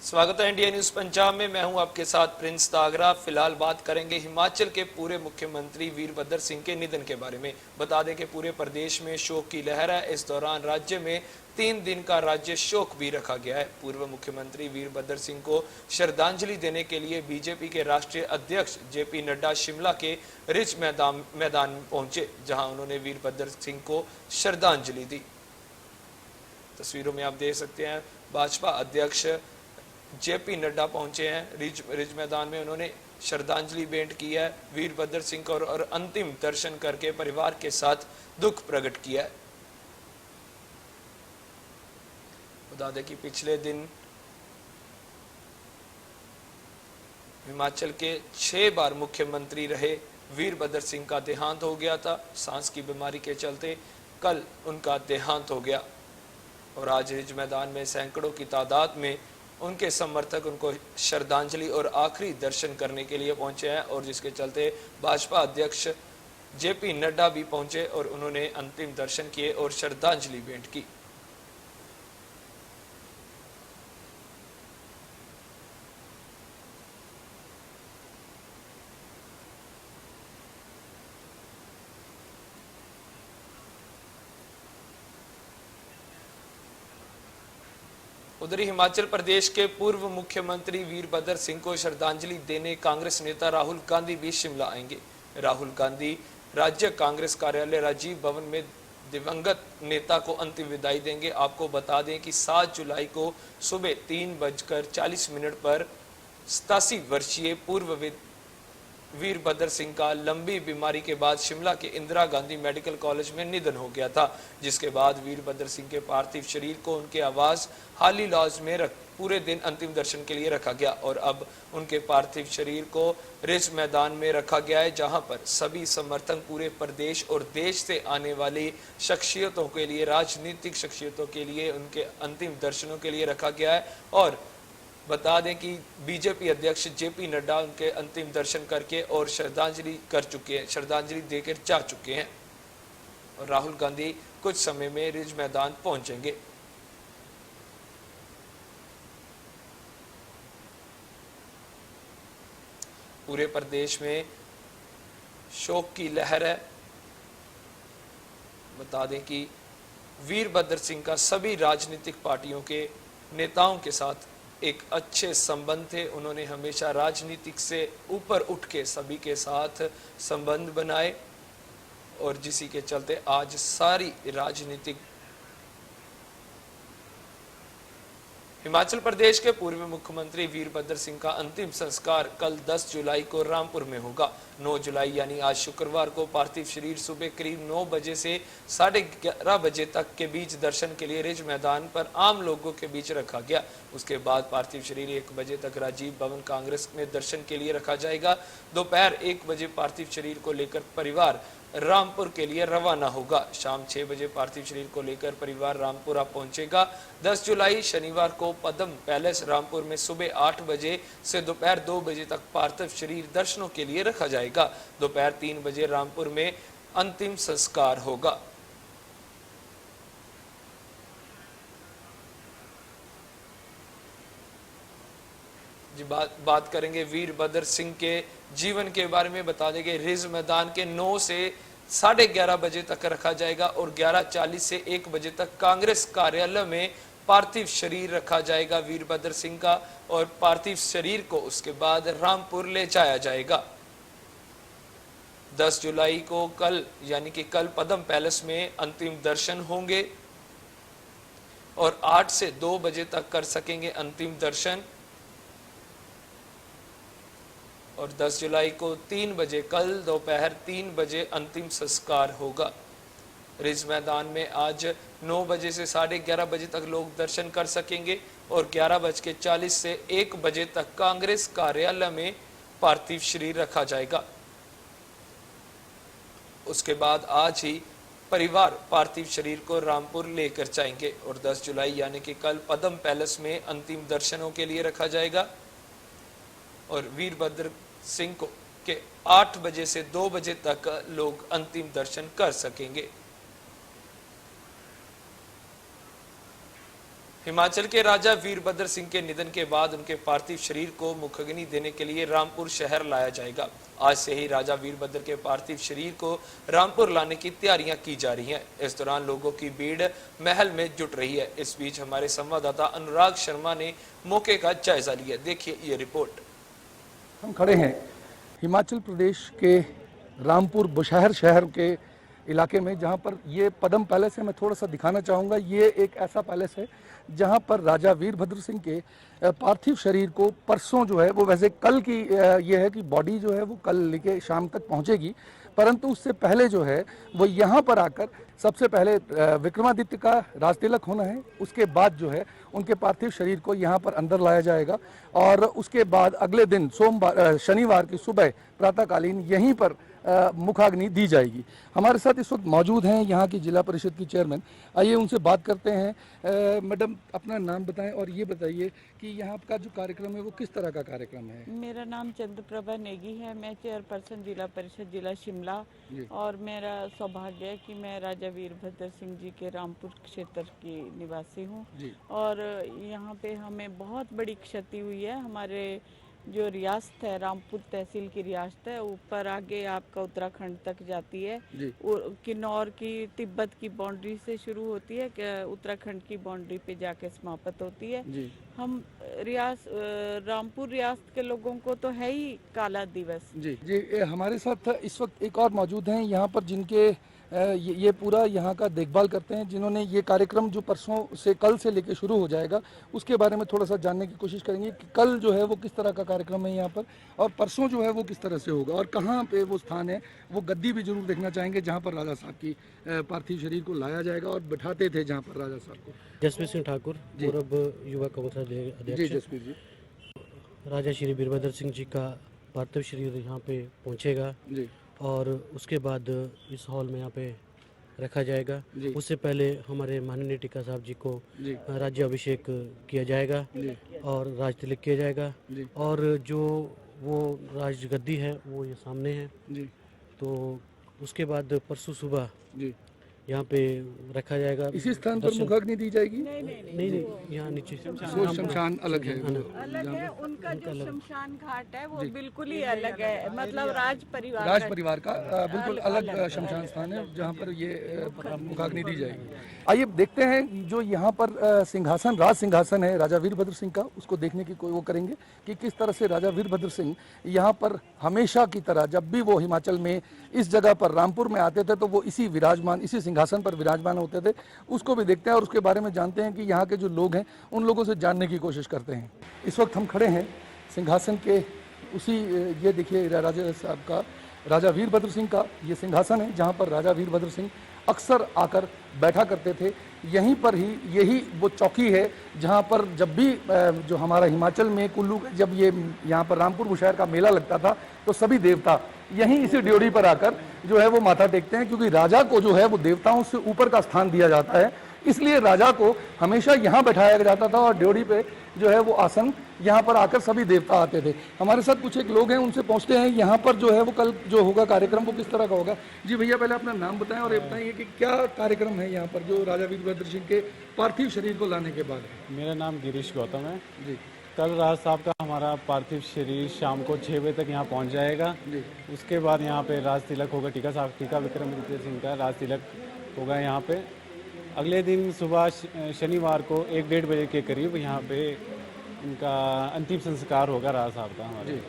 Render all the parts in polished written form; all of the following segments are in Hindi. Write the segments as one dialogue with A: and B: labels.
A: स्वागत है इंडिया न्यूज पंजाब में। मैं हूं आपके साथ प्रिंस तागरा। फिलहाल बात करेंगे हिमाचल के पूर्व मुख्यमंत्री वीरभद्र सिंह के निधन के बारे में। बता दें कि पूरे प्रदेश में शोक की लहर है। इस दौरान राज्य में 3 दिन का राज्य शोक भी रखा गया है। पूर्व मुख्यमंत्री वीरभद्र सिंह को श्रद्धांजलि देने के लिए बीजेपी के राष्ट्रीय अध्यक्ष जेपी नड्डा शिमला के रिज मैदान में पहुंचे, जहां उन्होंने वीरभद्र सिंह को श्रद्धांजलि दी। तस्वीरों में आप देख सकते हैं भाजपा अध्यक्ष जेपी नड्डा पहुंचे हैं रिज मैदान में। उन्होंने श्रद्धांजलि भेंट की है वीरभद्र सिंह को और अंतिम दर्शन करके परिवार के साथ दुख प्रकट किया है। बता दें कि पिछले दिन हिमाचल के 6 बार मुख्यमंत्री रहे वीरभद्र सिंह का देहांत हो गया था। सांस की बीमारी के चलते कल उनका देहांत हो गया और आज रिज मैदान में सैकड़ों की तादाद में उनके समर्थक उनको श्रद्धांजलि और आखिरी दर्शन करने के लिए पहुंचे हैं, और जिसके चलते भाजपा अध्यक्ष जेपी नड्डा भी पहुंचे और उन्होंने अंतिम दर्शन किए और श्रद्धांजलि भेंट की। उधर हिमाचल प्रदेश के पूर्व मुख्यमंत्री वीरभद्र सिंह को श्रद्धांजलि देने कांग्रेस नेता राहुल गांधी भी शिमला आएंगे। राहुल गांधी राज्य कांग्रेस कार्यालय राजीव भवन में दिवंगत नेता को अंतिम विदाई देंगे। आपको बता दें कि 7 जुलाई को सुबह 3:40 पर 87 वर्षीय पूर्व वीरभद्र सिंह का लंबी बीमारी के बाद शिमला के इंदिरा गांधी मेडिकल कॉलेज में निधन हो गया था, जिसके बाद वीरभद्र सिंह के पार्थिव शरीर को उनके आवास हाली लॉज में पूरे दिन अंतिम दर्शन के लिए रखा गया और अब उनके पार्थिव शरीर को रिज मैदान में रखा गया है, जहां पर सभी समर्थक पूरे प्रदेश और देश से आने वाली शख्सियतों के लिए, राजनीतिक शख्सियतों के लिए उनके अंतिम दर्शनों के लिए रखा गया है। और बता दें कि बीजेपी अध्यक्ष जेपी नड्डा उनके अंतिम दर्शन करके और श्रद्धांजलि देकर जा चुके हैं और राहुल गांधी कुछ समय में रिज मैदान पहुंचेंगे। पूरे प्रदेश में शोक की लहर है। बता दें कि वीरभद्र सिंह का सभी राजनीतिक पार्टियों के नेताओं के साथ एक अच्छे संबंध थे। उन्होंने हमेशा राजनीतिक से ऊपर उठ के सभी के साथ संबंध बनाए और जिसी के चलते आज सारी राजनीतिक हिमाचल प्रदेश के पूर्व मुख्यमंत्री वीरभद्र सिंह का अंतिम संस्कार कल 10 जुलाई को रामपुर में होगा। 9 जुलाई यानी आज शुक्रवार को पार्थिव शरीर सुबह करीब 9 बजे से 11:30 बजे तक के बीच दर्शन के लिए रिज मैदान पर आम लोगों के बीच रखा गया। उसके बाद पार्थिव शरीर 1 बजे तक राजीव भवन कांग्रेस में दर्शन के लिए रखा जाएगा। दोपहर 1 बजे पार्थिव शरीर को लेकर परिवार रामपुर के लिए रवाना होगा। शाम 6 बजे पार्थिव शरीर को लेकर परिवार रामपुरा पहुंचेगा। 10 जुलाई शनिवार को पद्म पैलेस रामपुर में सुबह 8 बजे से दोपहर 2 बजे तक पार्थिव शरीर दर्शनों के लिए रखा जाएगा। दोपहर 3 बजे रामपुर में अंतिम संस्कार होगा। जी बात करेंगे वीरभद्र सिंह के जीवन के बारे में। बता देंगे रिज मैदान के 9 से 11:30 बजे तक रखा जाएगा और 11:40 से 1 बजे तक कांग्रेस कार्यालय में पार्थिव शरीर रखा जाएगा वीरभद्र सिंह का, और पार्थिव शरीर को उसके बाद रामपुर ले जाया जाएगा। 10 जुलाई को कल यानी कि कल पद्म पैलेस में अंतिम दर्शन होंगे और 8 से 2 बजे तक कर सकेंगे अंतिम दर्शन, और 10 जुलाई को 3 बजे कल दोपहर 3 बजे अंतिम संस्कार होगा। रिज मैदान में आज 9 बजे से 11:30 बजे तक लोग दर्शन कर सकेंगे और 11:40 से 1 बजे तक कांग्रेस कार्यालय में पार्थिव शरीर रखा जाएगा। उसके बाद आज ही परिवार पार्थिव शरीर को रामपुर लेकर जाएंगे और 10 जुलाई यानी कि कल पद्म पैलेस में अंतिम दर्शनों के लिए रखा जाएगा और वीरभद्र सिंह को के 8 बजे से 2 बजे तक लोग अंतिम दर्शन कर सकेंगे। हिमाचल के राजा वीरभद्र सिंह के निधन के बाद उनके पार्थिव शरीर को मुखाग्नि देने के लिए रामपुर शहर लाया जाएगा। आज से ही राजा वीरभद्र के पार्थिव शरीर को रामपुर लाने की तैयारियां की जा रही हैं। इस दौरान लोगों की भीड़ महल में जुट रही है। इस बीच हमारे संवाददाता अनुराग शर्मा ने मौके का जायजा लिया। देखिए ये रिपोर्ट।
B: हम खड़े हैं हिमाचल प्रदेश के रामपुर बुशहर शहर के इलाके में, जहां पर ये पद्म पैलेस है। मैं थोड़ा सा दिखाना चाहूँगा। ये एक ऐसा पैलेस है जहां पर राजा वीरभद्र सिंह के पार्थिव शरीर को परसों जो है वो, वैसे कल की ये है कि बॉडी जो है वो कल लेके शाम तक पहुंचेगी, परंतु उससे पहले जो है वो यहाँ पर आकर सबसे पहले विक्रमादित्य का राज तिलक होना है। उसके बाद जो है उनके पार्थिव शरीर को यहाँ पर अंदर लाया जाएगा और उसके बाद अगले दिन शनिवार की सुबह प्रातःकालीन यहीं पर मुखाग्नि दी जाएगी। हमारे साथ इस वक्त मौजूद हैं यहाँ की जिला परिषद की चेयरमैन। आइए उनसे बात करते हैं। मैडम, अपना नाम बताएं और ये बताइए कि यहाँ का जो कार्यक्रम है वो किस तरह का कार्यक्रम है।
C: मेरा नाम चंद्रप्रभा नेगी है। मैं चेयरपर्सन जिला परिषद जिला शिमला, और मेरा सौभाग्य है कि मैं राजा वीरभद्र सिंह जी के रामपुर क्षेत्र की निवासी हूँ। और यहाँ पे हमें बहुत बड़ी क्षति हुई है। हमारे जो रियासत है, रामपुर तहसील की रियासत है, ऊपर आगे आपका उत्तराखंड तक जाती है। किन्नौर की तिब्बत की बाउंड्री से शुरू होती है, उत्तराखंड की बाउंड्री पे जाके समाप्त होती है। हम रामपुर रियासत के लोगों को तो है ही काला दिवस।
B: जी, हमारे साथ इस वक्त एक और मौजूद हैं यहाँ पर, जिनके ये पूरा यहाँ का देखभाल करते हैं, जिन्होंने ये कार्यक्रम जो परसों से, कल से लेके शुरू हो जाएगा, उसके बारे में थोड़ा सा जानने की कोशिश करेंगे कि कल जो है वो किस तरह का कार्यक्रम है यहाँ पर, और परसों जो है वो किस तरह से होगा और कहाँ पे वो स्थान है। वो गद्दी भी जरूर देखना चाहेंगे जहाँ पर राजा साहब की पार्थिव शरीर को लाया जाएगा और बैठाते थे जहाँ पर राजा साहब को।
D: जसवीर सिंह ठाकुर, पूर्व युवा कांग्रेस अध्यक्ष।
B: जसवीर जी,
D: राजा श्री वीरभद्र सिंह जी का पार्थिव शरीर यहाँ पे पहुँचेगा और उसके बाद इस हॉल में यहाँ पे रखा जाएगा। उससे पहले हमारे माननीय टीका साहब जी को राज्याभिषेक किया जाएगा और राज तिलक किया जाएगा, और जो वो राजगद्दी है वो ये सामने है। तो उसके बाद परसों सुबह यहाँ पे रखा जाएगा।
B: इसी स्थान पर मुखाग्नि दी जाएगी?
D: नहीं, यहाँ नीचे
B: शमशान अलग है।
C: उनका जो शमशान घाट है वो बिल्कुल ही अलग है, मतलब राज
B: परिवार का बिल्कुल अलग शमशान स्थान है जहाँ पर ये मुखाग्नि दी जाएगी। आइए देखते हैं जो यहाँ पर सिंहासन, राज सिंहासन है राजा वीरभद्र सिंह का, उसको देखने की वो करेंगे कि किस तरह से राजा वीरभद्र सिंह यहाँ पर हमेशा की तरह, जब भी वो हिमाचल में इस जगह पर रामपुर में आते थे तो वो इसी सिंहासन पर विराजमान होते थे। उसको भी देखते हैं और उसके बारे में जानते हैं कि यहाँ के जो लोग हैं उन लोगों से जानने की कोशिश करते हैं। इस वक्त हम खड़े हैं सिंहासन के उसी, ये देखिए राजा साहब का, राजा वीरभद्र सिंह का ये सिंहासन है जहाँ पर राजा वीरभद्र सिंह अक्सर आकर बैठा करते थे। यहीं पर ही यही वो चौकी है जहाँ पर जब भी जो हमारा हिमाचल में कुल्लू, जब ये यहाँ पर रामपुर बुशहर का मेला लगता था तो सभी देवता यहीं इसी ड्योढ़ी पर आकर जो है वो माथा टेकते हैं, क्योंकि राजा को जो है वो देवताओं से ऊपर का स्थान दिया जाता है, इसलिए राजा को हमेशा यहाँ बैठाया जाता था और ड्योढ़ी पे जो है वो आसन, यहाँ पर आकर सभी देवता आते थे। हमारे साथ कुछ एक लोग हैं, उनसे पूछते हैं यहाँ पर जो है वो कल जो होगा कार्यक्रम वो किस तरह का होगा। जी भैया, पहले अपना नाम बताएं और ये बताइए कि क्या कार्यक्रम है यहाँ पर जो राजा वीरभद्र सिंह के पार्थिव शरीर को लाने के बाद।
E: मेरा नाम गिरीश गौतम है जी। कल राज साहब का हमारा पार्थिव शरीर शाम को 6 बजे तक यहाँ पहुँच जाएगा। उसके बाद यहाँ पे राज तिलक होगा, टीका विक्रमादित्य सिंह का राज तिलक होगा यहाँ पे। अगले दिन सुबह शनिवार को 1-1:30 बजे के करीब यहाँ पे उनका अंतिम संस्कार होगा राज साहब का। हमारे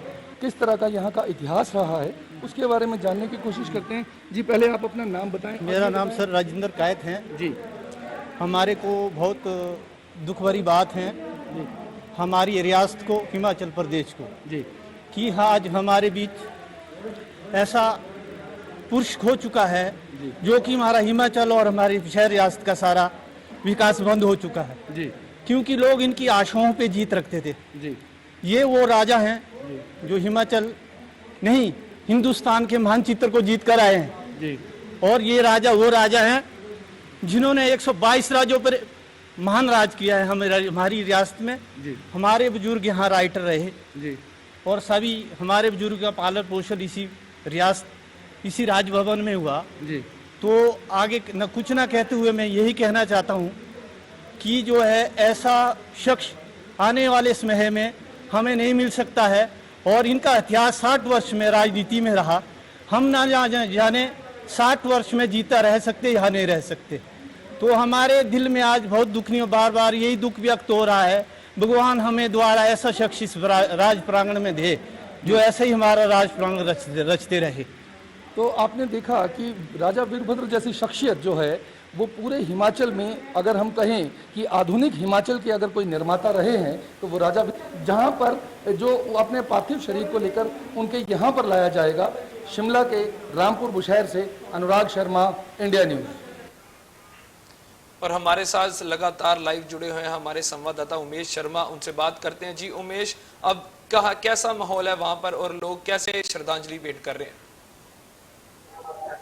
B: किस तरह का यहाँ का इतिहास रहा है उसके बारे में जानने की कोशिश करते हैं। जी, पहले आप अपना नाम बताएं।
F: मेरा नाम सर राजेंद्र कायत है जी। हमारे को बहुत दुख भरी बात है हमारी रियासत को, हिमाचल प्रदेश को जी, कि आज हमारे बीच ऐसा पुरुष खो चुका है जो कि हमारा हिमाचल और हमारी शहर रियासत का सारा विकास बंद हो चुका है जी, क्योंकि लोग इनकी आशाओं पे जीत रखते थे जी। ये वो राजा हैं जो हिमाचल नहीं, हिंदुस्तान के मानचित्र को जीत कर आए हैं जी। और ये राजा वो राजा हैं जिन्होंने 122 राज्यों पर महान राज किया है हमारी रियासत में जी। हमारे बुजुर्ग यहाँ राइटर रहे जी, और सभी हमारे बुजुर्ग का पालन पोषण इसी रियासत, इसी राजभवन में हुआ जी। तो आगे न कुछ ना कहते हुए मैं यही कहना चाहता हूँ कि जो है ऐसा शख्स आने वाले समय में हमें नहीं मिल सकता है। और इनका इतिहास 60 वर्ष में राजनीति में रहा। हम ना जाने 60 वर्ष में जीता रह सकते या नहीं रह सकते। तो हमारे दिल में आज बहुत दुख नहीं, बार बार यही दुख व्यक्त हो रहा है, भगवान हमें द्वारा ऐसा शख्स इस राज प्रांगण में दे जो ऐसे ही हमारा राज प्रांगण रचते रहे।
B: तो आपने देखा कि राजा वीरभद्र जैसी शख्सियत जो है वो पूरे हिमाचल में, अगर हम कहें कि आधुनिक हिमाचल के अगर कोई निर्माता रहे हैं तो वो राजा, जहां पर जो अपने पार्थिव शरीर को लेकर उनके यहाँ पर लाया जाएगा। शिमला के रामपुर बुशहर से अनुराग शर्मा, इंडिया न्यूज।
A: और हमारे साथ लगातार लाइव जुड़े हुए हैं हमारे संवाददाता उमेश शर्मा, उनसे बात करते हैं। जी उमेश, अब कहा कैसा माहौल है वहां पर और लोग कैसे श्रद्धांजलि भेंट कर रहे हैं?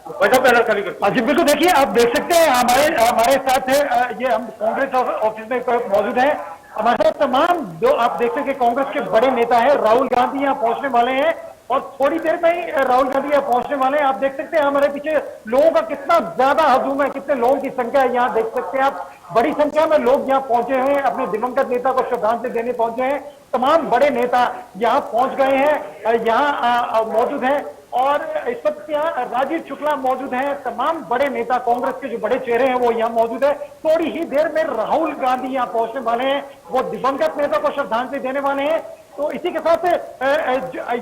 G: जी बिल्कुल, देखिए आप देख सकते हैं हमारे साथ है, ये हम कांग्रेस ऑफिस में मौजूद हैं। हमारे साथ तमाम जो आप देख सकते हैं कांग्रेस के बड़े नेता है, राहुल गांधी यहाँ पहुंचने वाले हैं और थोड़ी देर में ही राहुल गांधी यहाँ पहुंचने वाले हैं। आप देख सकते हैं हमारे पीछे लोगों का कितना ज्यादा हजूम है, कितने लोगों की संख्या है यहाँ देख सकते हैं आप। बड़ी संख्या में लोग यहाँ पहुंचे हैं, अपने दिवंगत नेता को श्रद्धांजलि देने पहुंचे हैं। तमाम बड़े नेता यहाँ पहुंच गए हैं, यहाँ मौजूद हैं और इस वक्त यहाँ राजीव शुक्ला मौजूद हैं। तमाम बड़े नेता कांग्रेस के जो बड़े चेहरे हैं वो यहाँ मौजूद है। थोड़ी ही देर में राहुल गांधी यहाँ पहुंचने वाले हैं, वो दिवंगत नेता को श्रद्धांजलि देने वाले हैं। तो इसी के साथ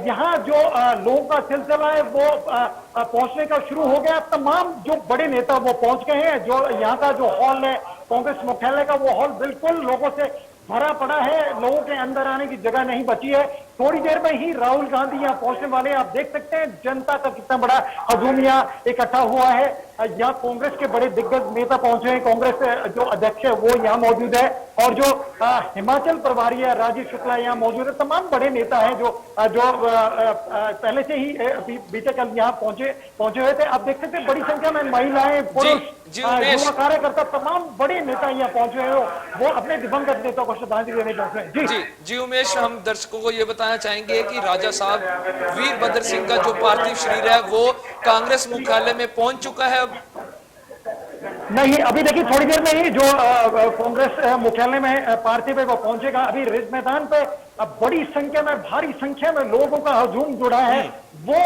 G: यहाँ जो लोगों का सिलसिला है वो पहुंचने का शुरू हो गया। तमाम जो बड़े नेता वो पहुंच गए हैं। जो यहाँ का जो हॉल है कांग्रेस मुख्यालय का, वो हॉल बिल्कुल लोगों से भरा पड़ा है, लोगों के अंदर आने की जगह नहीं बची है। थोड़ी देर में ही राहुल गांधी यहाँ पहुंचने वाले हैं। आप देख सकते हैं जनता का कितना बड़ा हजूम यहाँ इकट्ठा हुआ है। यहाँ कांग्रेस के बड़े दिग्गज नेता पहुंचे हैं, कांग्रेस जो अध्यक्ष है वो यहाँ मौजूद है और जो हिमाचल प्रभारी है राजीव शुक्ला यहाँ मौजूद है। तमाम बड़े नेता हैं जो पहले से ही बीते कल यहाँ पहुंचे हुए थे। आप देख सकते हैं बड़ी संख्या में महिलाएं, पुरुष, युवा कार्यकर्ता, तमाम बड़े नेता यहाँ पहुंचे हैं। वो अपने दिवंगत नेता को श्रद्धांजलि देने पहुंचे हैं।
A: जी उमेश, हम दर्शकों को ये बताना चाहेंगे कि राजा साहब वीरभद्र सिंह का जो पार्थिव शरीर है वो कांग्रेस मुख्यालय में पहुंच चुका है।
G: नहीं, अभी देखिए थोड़ी देर में ही जो कांग्रेस मुख्यालय में पार्थिव है वो पहुंचेगा। अभी रिज मैदान पे बड़ी संख्या में, भारी संख्या में लोगों का हजूम जुड़ा है। वो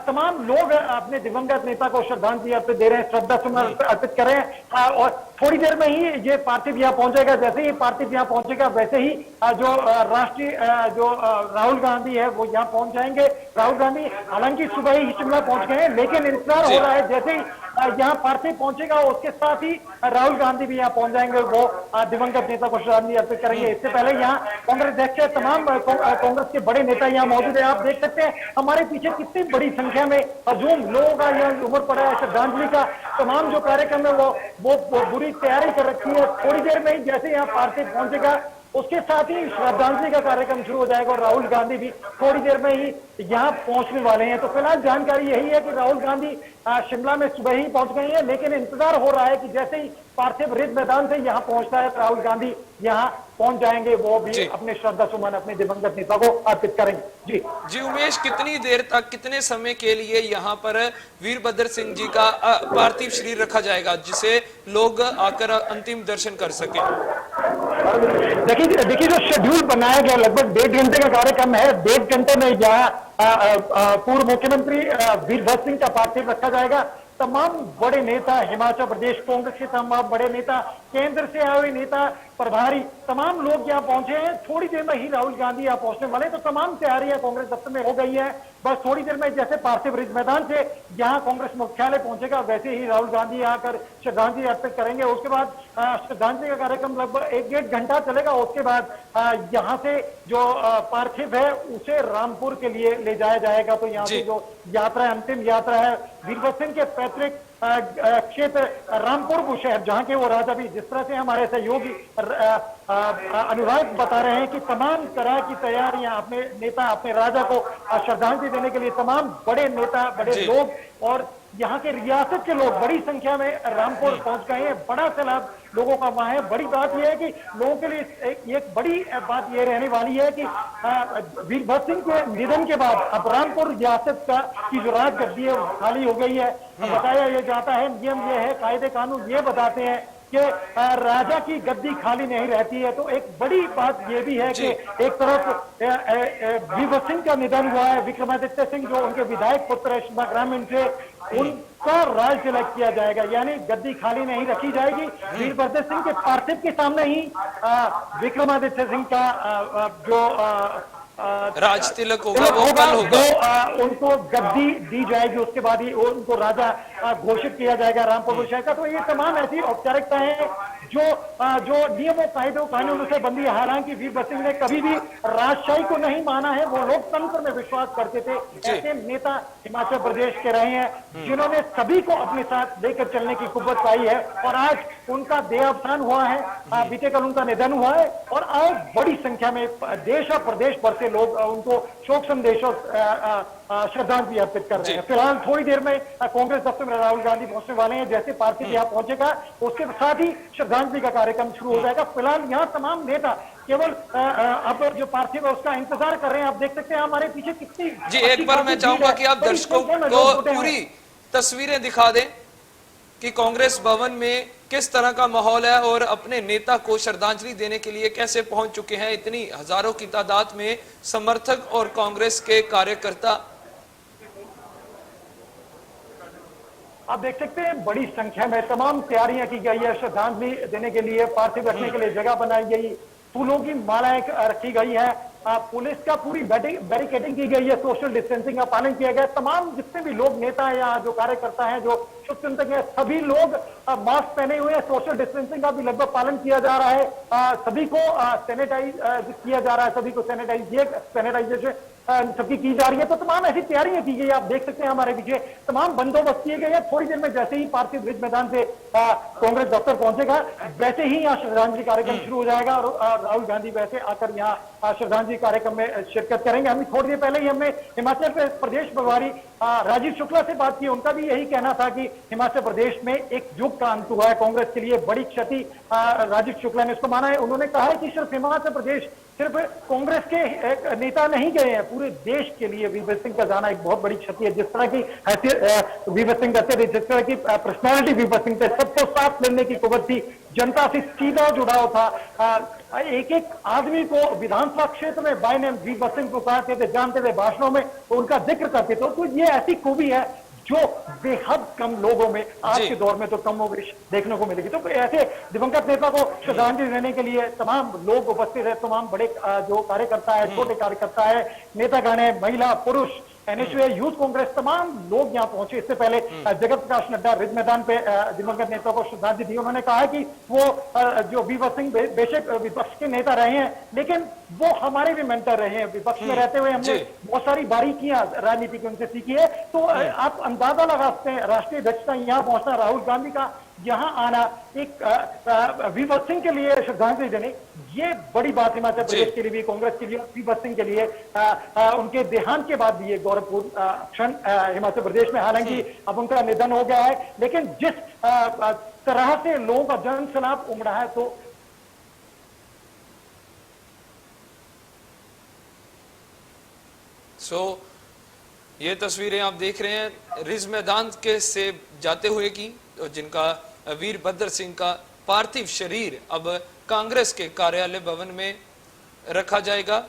G: तमाम लोग अपने दिवंगत नेता को श्रद्धांजलि अर्पित दे रहे हैं, श्रद्धा सुमन अर्पित कर रहे हैं। और थोड़ी देर में ही ये पार्थिव यहाँ पहुंचेगा। जैसे ही पार्थिव यहाँ पहुंचेगा वैसे ही जो राष्ट्रीय जो राहुल गांधी है वो यहाँ पहुंच जाएंगे। राहुल गांधी हालांकि सुबह ही शिमला पहुंच गए हैं, लेकिन इंतजार हो रहा है जैसे ही यहाँ पार्थिव पहुंचेगा उसके साथ ही राहुल गांधी भी यहाँ पहुंच जाएंगे। वो दिवंगत नेता को श्रद्धांजलि अर्पित करेंगे। इससे पहले यहाँ कांग्रेस अध्यक्ष, तमाम कांग्रेस के बड़े नेता यहाँ मौजूद है। आप देख सकते हैं हमारे पीछे कितनी बड़ी संख्या में हजूम लोगों का यहाँ उमड़ पड़ा है। श्रद्धांजलि का तमाम जो कार्यक्रम है वो बुरी तैयारी कर रखी है। थोड़ी देर में ही जैसे यहाँ पार्थिव पहुंचेगा उसके साथ ही श्रद्धांजलि का कार्यक्रम शुरू हो जाएगा और राहुल गांधी भी थोड़ी देर में ही यहाँ पहुंचने वाले हैं। तो फिलहाल जानकारी यही है कि राहुल गांधी शिमला में सुबह ही पहुंच गए हैं, लेकिन इंतजार हो रहा है कि जैसे ही पार्थिव रिज मैदान से यहाँ पहुंचता है तो राहुल गांधी यहाँ पहुंच जाएंगे। वो भी अपने श्रद्धा सुमन अपने दिवंगत नेता को अर्पित करेंगे।
A: जी उमेश, कितनी देर तक, कितने समय के लिए यहाँ पर वीरभद्र सिंह जी का पार्थिव शरीर रखा जाएगा जिसे लोग आकर अंतिम दर्शन कर सके?
G: देखिए जो शेड्यूल बनाया गया लगभग 1.5 घंटे का कार्यक्रम है। 1.5 घंटे में यहाँ पूर्व मुख्यमंत्री वीरभद्र सिंह का पार्थिव रखा जाएगा। तमाम बड़े नेता, हिमाचल प्रदेश कांग्रेस के तमाम बड़े नेता, केंद्र से आए हुए नेता, प्रभारी, तमाम लोग यहाँ पहुंचे हैं। थोड़ी देर में ही राहुल गांधी यहाँ पहुंचने वाले हैं। तो तमाम तैयारियां कांग्रेस दफ्तर में हो गई है। बस थोड़ी देर में जैसे पार्थिव रिज मैदान से यहाँ कांग्रेस मुख्यालय पहुंचेगा वैसे ही राहुल गांधी यहाँ कर श्रद्धांजलि अर्पित करेंगे। उसके बाद श्रद्धांजलि का कार्यक्रम लगभग 1-1.5 घंटा चलेगा। उसके बाद यहाँ से जो पार्थिव है उसे रामपुर के लिए ले जाया जाएगा। तो यहाँ से जो यात्रा है, अंतिम यात्रा है वीरभद्र सिंह के पैतृक क्षेत्र रामपुर बुशहर, जहां के वो राजा भी, जिस तरह से हमारे सहयोगी अनुराग बता रहे हैं कि तमाम तरह की तैयारियां अपने नेता, अपने राजा को श्रद्धांजलि देने के लिए तमाम बड़े नेता, बड़े लोग और यहाँ के रियासत के लोग बड़ी संख्या में रामपुर पहुंच गए हैं। बड़ा सैलाब लोगों का वहां है। बड़ी बात यह है कि लोगों के लिए एक बड़ी बात यह रहने वाली है कि वीरभद्र सिंह के निधन के बाद अब रामपुर रियासत की जो राजगद्दी है खाली हो गई है। बताया यह जाता है, नियम यह है, कायदे कानून ये बताते हैं कि राजा की गद्दी खाली नहीं रहती है। तो एक बड़ी बात ये भी है कि एक तरफ वीरभद्र सिंह का निधन हुआ है, विक्रमादित्य सिंह जो उनके विधायक पुत्र है शिमला ग्रामीण से, उनका राज तिलक किया जाएगा, यानी गद्दी खाली नहीं रखी जाएगी। वीरभद्र सिंह के पार्थिव के सामने ही विक्रमादित्य सिंह का जो
A: राज तिलक होगा वो कल होगा,
G: उनको गद्दी दी जाएगी, उसके बाद ही उनको राजा घोषित किया जाएगा रामपुर शहर का। तो ये तमाम ऐसी औपचारिकताएं हैं जो नियमों कायदों कानूनों से बंदी है। हालांकि वीरभद्र सिंह ने कभी भी राजशाही को नहीं माना है, वो लोकतंत्र में विश्वास करते थे। ऐसे नेता हिमाचल प्रदेश के रहे हैं जिन्होंने सभी को अपने साथ लेकर चलने की कुव्वत पाई है, और आज उनका देहावसान हुआ है, बीते कल उनका निधन हुआ है, और आज बड़ी संख्या में देश और प्रदेश भर से लोग उनको शोक संदेश और श्रद्धांजलि अर्पित कर रहे हैं। फिलहाल थोड़ी देर में कांग्रेस दफ्तर में राहुल गांधी पहुंचने वाले हैं। जैसे पार्थिव यहाँ पहुंचेगा उसके साथ ही श्रद्धांजलि का कार्यक्रम शुरू हो जाएगा। फिलहाल यहाँ तमाम नेता केवल अब जो पार्थिव है उसका इंतजार कर रहे हैं। आप देख सकते हैं हमारे पीछे कितनी
A: जी। एक बार मैं चाहूंगा कि आप दर्शकों को पूरी तस्वीरें दिखा दें कि कांग्रेस भवन में किस तरह का माहौल है और अपने नेता को श्रद्धांजलि देने के लिए कैसे पहुंच चुके हैं इतनी हजारों की तादाद में समर्थक और कांग्रेस के कार्यकर्ता।
G: आप देख सकते हैं बड़ी संख्या में तमाम तैयारियां की गई है श्रद्धांजलि देने के लिए, पार्थिव रखने के लिए जगह बनाई गई, फूलों की मालाएं रखी गई है, पुलिस का पूरी बैरिकेडिंग की गई है, सोशल डिस्टेंसिंग का पालन किया गया। तमाम जितने भी लोग नेता हैं या जो कार्यकर्ता हैं जो शुभचिंतक हैं सभी लोग मास्क पहने हुए हैं, सोशल डिस्टेंसिंग का भी लगभग पालन किया जा रहा है, सभी को सैनिटाइज किया जा रहा है, सभी को सैनिटाइजेशन सबकी की जा रही है। तो तमाम ऐसी तैयारियां की गई, आप देख सकते हैं हमारे पीछे तमाम बंदोबस्त किए गए हैं। थोड़ी देर में जैसे ही पार्थिव रिज मैदान से कांग्रेस दफ्तर पहुंचेगा वैसे ही यहाँ श्रद्धांजलि कार्यक्रम शुरू हो जाएगा, और राहुल गांधी वैसे आकर यहाँ श्रद्धांजलि कार्यक्रम में शिरकत करेंगे। हम थोड़ी देर पहले ही हमने हिमाचल प्रदेश प्रभारी राजीव शुक्ला से बात की, उनका भी यही कहना था कि हिमाचल प्रदेश में एक युग का अंत हुआ है, कांग्रेस के लिए बड़ी क्षति राजीव शुक्ला ने उसको माना है। उन्होंने कहा है कि सिर्फ हिमाचल प्रदेश सिर्फ कांग्रेस के एक नेता नहीं गए हैं, पूरे देश के लिए वीरभद्र सिंह का जाना एक बहुत बड़ी क्षति है। जिस तरह की वीरभद्र सिंह करते थे, जिस तरह की पर्सनालिटी वीरभद्र सिंह थे, सबको साथ लेने की कुव्वत थी, जनता से सीधा जुड़ाव था, एक एक आदमी को विधानसभा क्षेत्र में बाय नेम वीरभद्र सिंह पुकारते थे, जानते थे, भाषणों में उनका जिक्र करते थे। तो ये ऐसी खूबी है जो बेहद कम लोगों में आज के दौर में तो कम देखने को मिलेगी। तो ऐसे दिवंगत नेता को श्रद्धांजलि देने के लिए तमाम लोग उपस्थित है, तमाम बड़े जो कार्यकर्ता है, छोटे कार्यकर्ता है, नेतागण है, महिला पुरुष, एनएसयू, यूथ कांग्रेस, तमाम लोग यहाँ पहुंचे। इससे पहले जगत प्रकाश नड्डा रिज मैदान पे दिवंगत नेता को श्रद्धांजलि दी। उन्होंने कहा कि वो जो वीरभद्र सिंह बेशक विपक्ष के नेता रहे हैं लेकिन वो हमारे भी मेंटर रहे हैं, विपक्ष में रहते हुए हमने बहुत सारी बारीकियां राजनीति की उनसे सीखी है। तो आप अंदाजा लगा सकते हैं राष्ट्रीय अध्यक्ष का यहाँ पहुंचना, राहुल गांधी का यहाँ आना, एक वीरभद्र सिंह के लिए श्रद्धांजलि देने, ये बड़ी बात हिमाचल प्रदेश के लिए भी, कांग्रेस के लिए, वीरभद्र सिंह के लिए उनके देहांत के बाद भी ये गौरवपूर्ण क्षण हिमाचल प्रदेश में। हालांकि अब उनका निधन हो गया है लेकिन जिस तरह से लोगों का जन सैलाब उमड़ा है, तो
A: ये तस्वीरें आप देख रहे हैं रिज मैदान के से जाते हुए की, जिनका वीरभद्र सिंह का पार्थिव शरीर अब कांग्रेस के कार्यालय भवन में रखा जाएगा।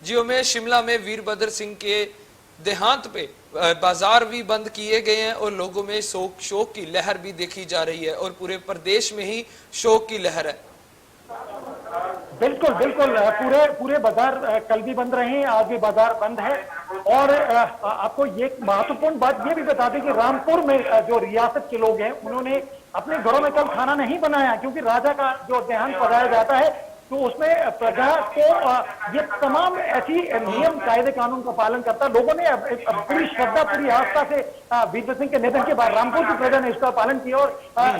A: जियो में शिमला में वीरभद्र सिंह के देहांत पे बाजार भी बंद किए गए हैं और लोगों में शोक की लहर भी देखी जा रही है और पूरे प्रदेश में ही शोक की लहर है।
G: बिल्कुल बिल्कुल, पूरे बाजार कल भी बंद रहे हैं, आज भी बाजार बंद है। और आपको ये महत्वपूर्ण बात ये भी बता दें कि रामपुर में जो रियासत के लोग हैं उन्होंने अपने घरों में कल खाना नहीं बनाया, क्योंकि राजा का जो देहांत पढ़ाया जाता है तो उसमें प्रजा को ये तमाम ऐसी नियम कायदे कानून का पालन करता। लोगों ने पूरी श्रद्धा पूरी आस्था से वीरभद्र सिंह के निधन के बाद रामपुर की प्रजा ने इसका पालन किया और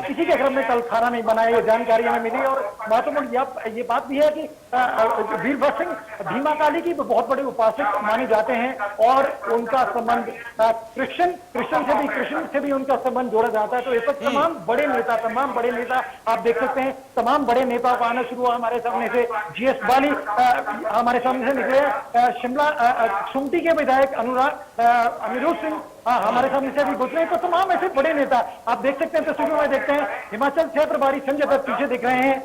G: किसी के घर में कल खाना नहीं बनाया, ये जानकारी हमें मिली। और महत्वपूर्ण ये बात भी है कि वीरभद्र सिंह भीमा काली की बहुत बड़े उपासक माने जाते हैं और उनका संबंध कृष्ण से भी उनका संबंध जोड़ा जाता है। तो इस वक्त तमाम बड़े नेता आप देख सकते हैं, तमाम बड़े नेताओं का आना शुरू हुआ हमारे सामने। सामने से जीएस बाली हमारे सामने से निकले, शिमला सुमटी के विधायक अनिरुद्ध सिंह हमारे सामने से अभी गुजरे। तो तमाम ऐसे बड़े नेता आप देख सकते हैं, तस्वीरों में देखते हैं। हिमाचल छह प्रभारी संजय दत्त पीछे दिख रहे हैं,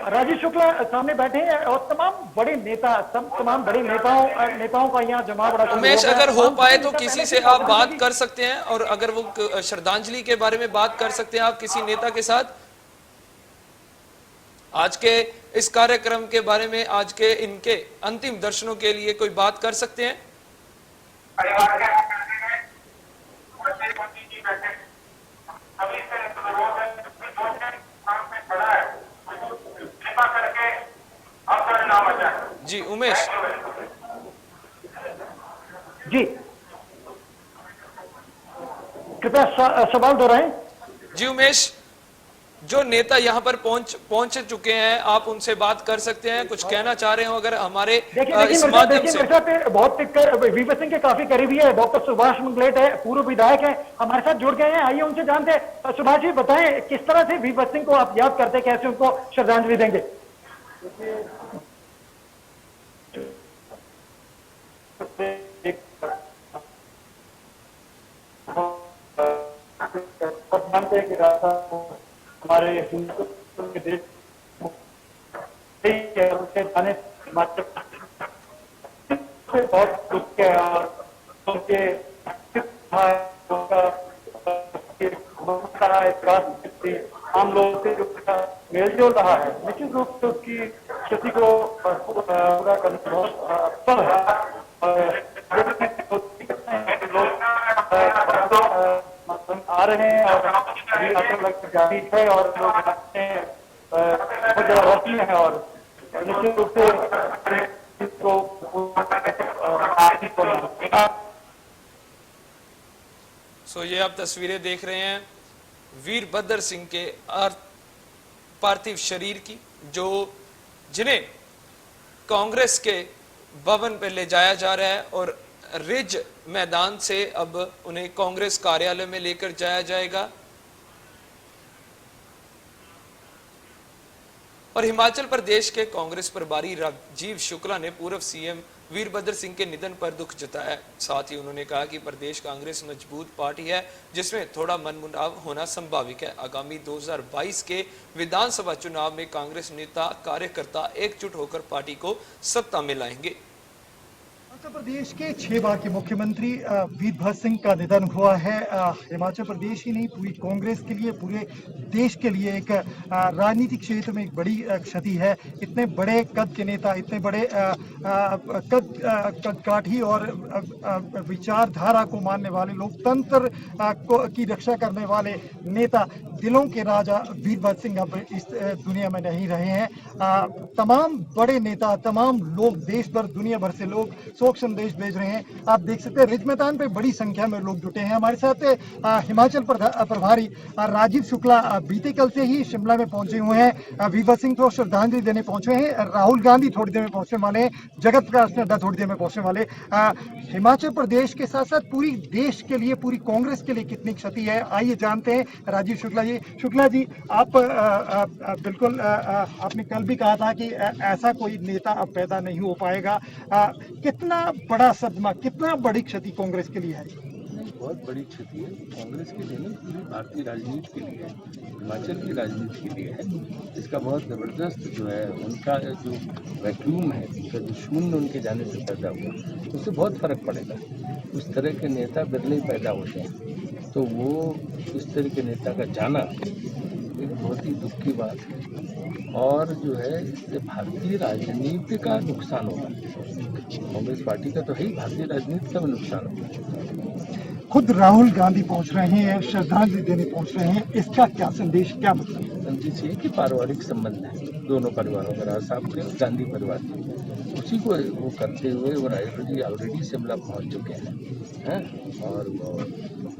G: राजीव शुक्ला सामने बैठे हैं और तमाम बड़े नेता, तमाम बड़े नेताओं का यहाँ जमा बड़ा।
A: उमेश, अगर हो पाए तो किसी से आप बात कर सकते हैं, और अगर वो श्रद्धांजलि के बारे में बात कर सकते हैं आप किसी नेता के साथ, आज के इस कार्यक्रम के बारे में, आज के इनके अंतिम दर्शनों के लिए कोई बात कर सकते हैं? जी उमेश।
G: जी कृपया सवाल दोहराएं।
A: जी उमेश, जो नेता यहाँ पर पहुंच चुके हैं, आप उनसे बात कर सकते हैं, कुछ कहना चाह रहे हो अगर हमारे इस माध्यम से?
G: मेरे साथ बहुत वीरभद्र सिंह के काफी करीबी है, डॉक्टर सुभाष मंगलेट है, पूर्व विधायक है, हमारे साथ जुड़ गए हैं। आइए उनसे जानते हैं। सुभाष जी बताएं, किस तरह से वीरभद्र सिंह को आप याद करते, कैसे उनको श्रद्धांजलि देंगे? हमारे हिंदुत्व के देश जाने बहुत दुख है और उनके आम लोगों से जो मेलजोल रहा है, निश्चित रूप से उसकी क्षति को पूरा करना बहुत अवसर है। लोग आ रहे हैं और जारी है और लोग बहुत ज्यादा रोशनी है और निश्चित रूप से इसको
A: ये आप तस्वीरें देख रहे हैं वीरभद्र सिंह के पार्थिव शरीर की, जो जिन्हें कांग्रेस के भवन पर ले जाया जा रहा है और रिज मैदान से अब उन्हें कांग्रेस कार्यालय में लेकर जाया जाएगा। और हिमाचल प्रदेश के कांग्रेस प्रभारी राजीव शुक्ला ने पूर्व सीएम वीरभद्र सिंह के निधन पर दुख जताया। साथ ही उन्होंने कहा कि प्रदेश कांग्रेस मजबूत पार्टी है जिसमें थोड़ा मनमुटाव होना संभाविक है। आगामी 2022 के विधानसभा चुनाव में कांग्रेस नेता कार्यकर्ता एकजुट होकर पार्टी को सत्ता में लाएंगे।
H: हिमाचल प्रदेश के 6 बार के मुख्यमंत्री वीरभद्र सिंह का निधन हुआ है। हिमाचल प्रदेश ही नहीं, पूरी कांग्रेस के लिए, पूरे देश के लिए एक राजनीतिक क्षेत्र में एक बड़ी क्षति है। इतने बड़े कद के नेता, इतने बड़े कद काठी और विचारधारा को मानने वाले, लोकतंत्र की रक्षा करने वाले नेता, दिलों के राजा वीरभद्र सिंह अब इस दुनिया में नहीं रहे हैं। तमाम बड़े नेता, तमाम लोग, देश भर, दुनिया भर से लोग शोक संदेश भेज रहे हैं। आप देख सकते हैं रिज मैदान पे बड़ी संख्या में लोग जुटे हैं। हमारे साथ हिमाचल प्रभारी राजीव शुक्ला बीते कल से ही शिमला में पहुंचे हुए हैं। वीरभद्र सिंह को श्रद्धांजलि देने पहुंचे हैं। राहुल गांधी थोड़ी देर में पहुंचने वाले हैं। जगत प्रकाश नड्डा थोड़ी देर में पहुंचने वाले। हिमाचल प्रदेश के साथ साथ पूरी देश के लिए, पूरी कांग्रेस के लिए कितनी क्षति है, आइए जानते हैं राजीव शुक्ला जी। शुक्ला जी, आप बिल्कुल आपने कल भी कहा था कि ऐसा कोई नेता अब पैदा नहीं हो पाएगा। कितना बड़ा सदमा, कितना बड़ी क्षति कांग्रेस के लिए है?
I: बहुत बड़ी क्षति है कांग्रेस के लिए, नहीं पूरी भारतीय राजनीति के लिए, हिमाचल की राजनीति के लिए है। इसका बहुत जबरदस्त जो है उनका जो वैक्यूम है, उनका जो शून्य उनके जाने से पैदा हुआ, उससे बहुत फर्क पड़ेगा। उस तरह के नेता बिरले ही पैदा होते हैं, तो वो इस तरह के नेता का जाना एक बहुत ही दुख की बात है। और जो है इससे भारतीय राजनीति का नुकसान होगा। कांग्रेस पार्टी का तो है ही, भारतीय राजनीति का भी नुकसान होगा।
H: खुद राहुल गांधी पहुंच रहे हैं, श्रद्धांजलि देने पहुंच रहे हैं, इसका क्या संदेश, क्या मतलब?
I: संदेश ये कि पारिवारिक संबंध है दोनों परिवारों का, राज साहब के और गांधी परिवार के, उसी को वो करते हुए वो ऑलरेडी शिमला पहुंच चुके हैं और वो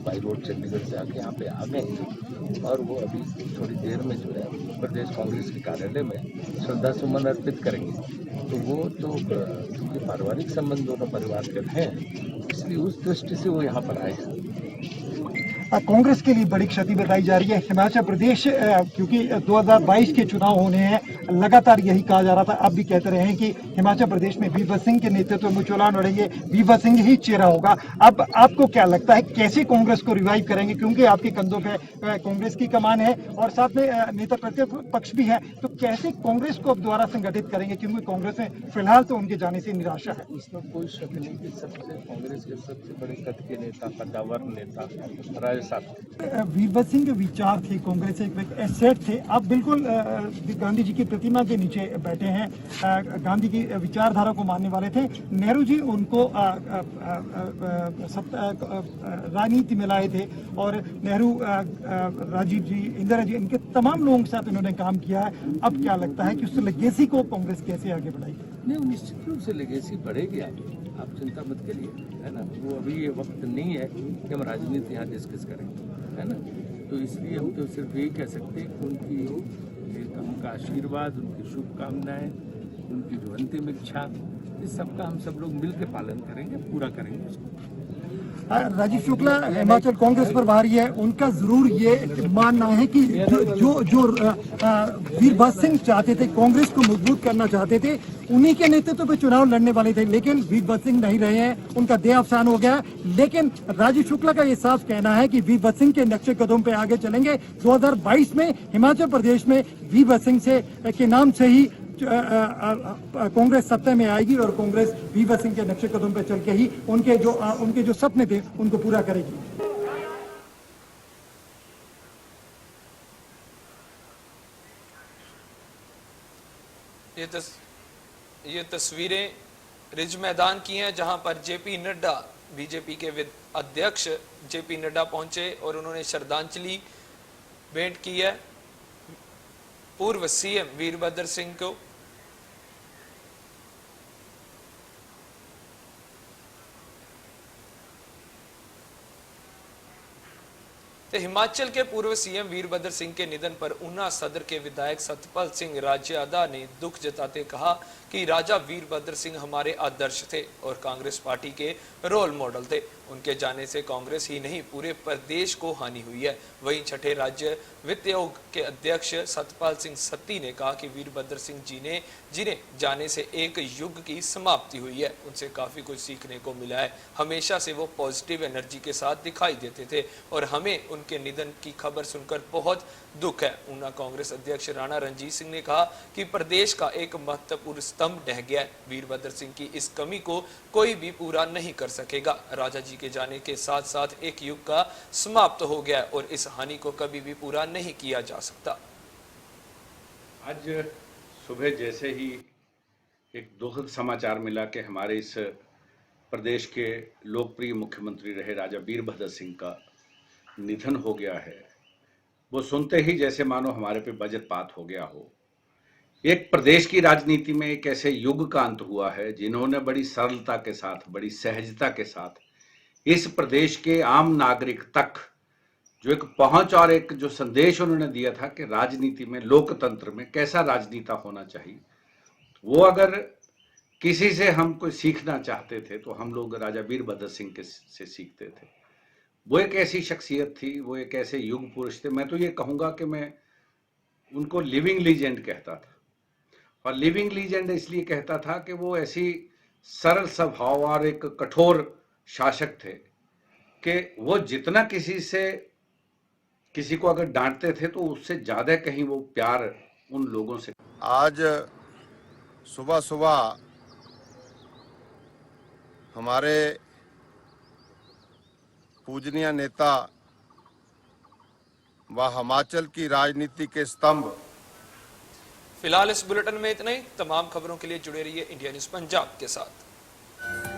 I: बाई रोड चंडीगढ़ से आके यहाँ पे आ गए और वो अभी थोड़ी देर में जो है प्रदेश कांग्रेस के कार्यालय में श्रद्धा सुमन अर्पित करेंगे। तो वो तो क्योंकि पारिवारिक संबंध दोनों परिवार के हैं, इसलिए उस दृष्टि से वो यहाँ पर आए हैं।
H: कांग्रेस के लिए बड़ी क्षति बताई जा रही है। हिमाचल प्रदेश क्योंकि 2022 के चुनाव होने हैं, लगातार यही कहा जा रहा था, अब भी कहते रहे हैं कि हिमाचल प्रदेश में वीरभद्र सिंह के नेतृत्व में चुनाव लड़ेंगे, वीरभद्र सिंह ही चेहरा होगा। अब आपको क्या लगता है कैसे कांग्रेस को रिवाइव करेंगे, क्योंकि आपके कंधों पे कांग्रेस की कमान है और साथ में नेता प्रतिपक्ष भी है, तो कैसे कांग्रेस को अब दोबारा संगठित करेंगे, क्योंकि कांग्रेस में फिलहाल तो उनके जाने से निराशा है।
I: इसमें कोई शक नहीं कि कांग्रेस के सबसे बड़े कद के नेता, कद्दावर नेता राजा साहब
H: वीरभद्र सिंह के विचार थे, कांग्रेस एक एसेट थे। अब बिल्कुल गांधी जी की प्रतिमा के नीचे बैठे हैं, गांधी की विचारधारा को मानने वाले थे। नेहरू जी उनको राजनीति में लाए थे और नेहरू, राजीव जी, इंदिरा जी, इनके तमाम लोगों के साथ इन्होंने काम किया है। अब क्या लगता है कि उस लेगेसी को कांग्रेस कैसे आगे बढ़ाएगी?
I: नहीं, निश्चित रूप से लेगेसी बढ़ेगी आगे, आप चिंता मत करिए, है ना। वो अभी ये वक्त नहीं है कि हम राजनीति यहाँ डिस्कस करेंगे, है ना। तो इसलिए हम तो सिर्फ यही कह सकते हैं कि उनका आशीर्वाद, उनकी शुभकामनाएं, उनकी जो अंतिम इच्छा, इस सबका हम सब लोग मिलकर पालन करेंगे, पूरा करेंगे उसको।
H: राजीव शुक्ला हिमाचल कांग्रेस पर बाहरी है, उनका जरूर ये मानना है कि जो वीरभद्र सिंह चाहते थे, कांग्रेस को मजबूत करना चाहते थे, उन्हीं के नेतृत्व पे चुनाव लड़ने वाले थे, लेकिन वीरभद्र सिंह नहीं रहे हैं, उनका देहावसान हो गया। लेकिन राजीव शुक्ला का ये साफ कहना है कि वीरभद्र सिंह के नक्शे कदम पे आगे चलेंगे। 2022 में हिमाचल प्रदेश में वीरभद्र सिंह के नाम से ही कांग्रेस सत्ता में आएगी और कांग्रेस वीरभद्र सिंह के नक्शे कदम पर चल के ही उनके जो सपने थे उनको पूरा करेगी।
A: ये तस्वीरें रिज मैदान की हैं, जहां पर जेपी नड्डा, बीजेपी के अध्यक्ष जेपी नड्डा पहुंचे और उन्होंने श्रद्धांजलि भेंट की है पूर्व सीएम वीरभद्र सिंह को। तो हिमाचल के पूर्व सीएम वीरभद्र सिंह के निधन पर ऊना सदर के विधायक सतपाल सिंह राजदा ने दुख जताते कहा कि राजा वीरभद्र सिंह हमारे आदर्श थे और कांग्रेस पार्टी के रोल मॉडल थे। उनके जाने से कांग्रेस ही नहीं पूरे प्रदेश को हानि हुई है। वहीं छठे राज्य वित्त आयोग के अध्यक्ष सतपाल सिंह सत्ती ने कहा कि वीरभद्र सिंह जी ने जिन्हें जाने से एक युग की समाप्ति हुई है, उनसे काफी कुछ सीखने को मिला है। हमेशा से वो पॉजिटिव एनर्जी के साथ दिखाई देते थे और हमें उनके निधन की खबर सुनकर बहुत दुख है। ऊना कांग्रेस अध्यक्ष राणा रणजीत सिंह ने कहा कि प्रदेश का एक महत्वपूर्ण स्तंभ ढह गया है। वीरभद्र सिंह की इस कमी को कोई भी पूरा नहीं कर सकेगा। राजा जी के जाने के साथ साथ एक युग का समाप्त हो गया और इस हानि को कभी भी पूरा नहीं किया जा सकता।
J: आज सुबह जैसे ही एक दुखद समाचार मिला कि हमारे इस प्रदेश के लोकप्रिय मुख्यमंत्री रहे राजा वीरभद्र सिंह का निधन हो गया है, वो सुनते ही जैसे मानो हमारे पे वज्रपात हो गया हो। एक प्रदेश की राजनीति में एक ऐसे युग का अंत हुआ है जिन्होंने बड़ी सरलता के साथ, बड़ी सहजता के साथ इस प्रदेश के आम नागरिक तक जो एक पहुंच और एक जो संदेश उन्होंने दिया था कि राजनीति में, लोकतंत्र में कैसा राजनीता होना चाहिए, वो अगर किसी से हम कोई सीखना चाहते थे तो हम लोग राजा वीरभद्र सिंह से सीखते थे। वो एक ऐसी शख्सियत थी, वो एक ऐसे युग पुरुष थे। मैं तो ये कहूँगा कि मैं उनको लिविंग लीजेंड कहता था। और लिविंग लीजेंड इसलिए कहता था कि वो ऐसी सरल स्वभाव और एक कठोर शासक थे कि वो जितना किसी को अगर डांटते थे तो उससे ज़्यादा कहीं वो प्यार उन लोगों से।
K: आज सुबह सुबह हमारे पूजनीय नेता व हिमाचल की राजनीति के स्तंभ।
A: फिलहाल इस बुलेटिन में इतना ही। तमाम खबरों के लिए जुड़े रहिए इंडिया न्यूज़ पंजाब के साथ।